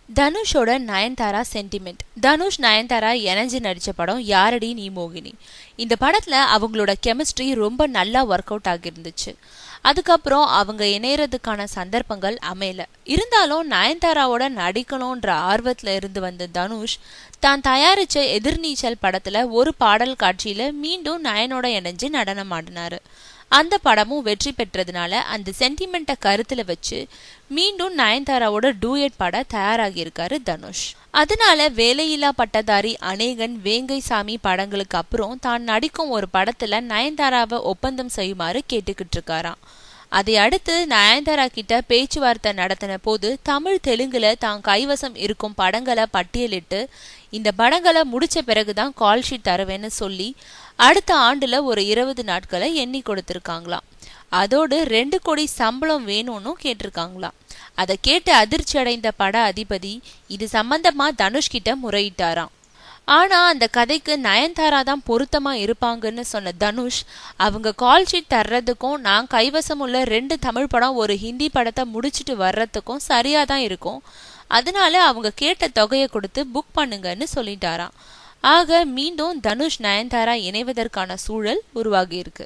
தனுஷோட நயன்தாரா சென்டிமெண்ட். தனுஷ் நயன்தாரா இணைஞ்சு நடிச்ச படம் யாரடி நீ மோகினி. இந்த படத்துல அவங்களோட கெமிஸ்ட்ரி ரொம்ப நல்லா ஒர்க் அவுட் ஆகிருந்துச்சு. அதுக்கப்புறம் அவங்க இணையறதுக்கான சந்தர்ப்பங்கள் அமையல. இருந்தாலும் நயன்தாராவோட நடிக்கணும்ன்ற ஆர்வத்துல இருந்து வந்த தனுஷ் தான் தயாரிச்ச எதிர்நீச்சல் படத்துல ஒரு பாடல் காட்சியில மீண்டும் நயனோட இணைஞ்சு நடனம் ஆடினாரு. அந்த படமும் வெற்றி பெற்றதுனால அந்த சென்டிமெண்ட்டை கருத்துல வச்சு மீண்டும் நயன்தாராவோட டூயட் பாட தயாராகி இருக்காரு தனுஷ். அதனால வேலையில்லா பட்டதாரி, அநேகன், வேங்கை சாமி படங்களுக்கு அப்புறம் தான் நடிக்கும் ஒரு படத்துல நயன்தாராவை ஒப்பந்தம் செய்யுமாறு கேட்டுக்கிட்டு இருக்காராம். அதை அடுத்து நயன்தாரா கிட்ட பேச்சுவார்த்தை நடத்தின போது தமிழ், தெலுங்குல தான் கைவசம் இருக்கும் படங்களை பட்டியலிட்டு இந்த படங்களை முடிச்ச பிறகுதான் கால் ஷீட் தருவேன்னு சொல்லி அடுத்த ஆண்டுல ஒரு 20 நாட்களை எண்ணி கொடுத்திருக்காங்களாம். அதோடு 2 கோடி சம்பளம் வேணும்னு கேட்டிருக்காங்களாம். அதை கேட்டு அதிர்ச்சி அடைந்த பட அதிபதி இது சம்பந்தமா தனுஷ் கிட்ட முறையிட்டாராம். ஆனா அந்த கதைக்கு நயன்தாரா தான் பொருத்தமா இருப்பாங்கன்னு சொன்ன தனுஷ், அவங்க கால் ஷீட் தர்றதுக்கும் நான் கைவசம் உள்ள 2 தமிழ் படம் ஒரு ஹிந்தி படத்தை முடிச்சுட்டு வர்றதுக்கும் சரியாதான் இருக்கும். அதனால அவங்க கேட்ட தொகையை கொடுத்து புக் பண்ணுங்கன்னு சொல்லிட்டாராம். ஆக மீண்டும் தனுஷ் நயன்தாரா இணைவதற்கான சூழல் உருவாகி இருக்கு.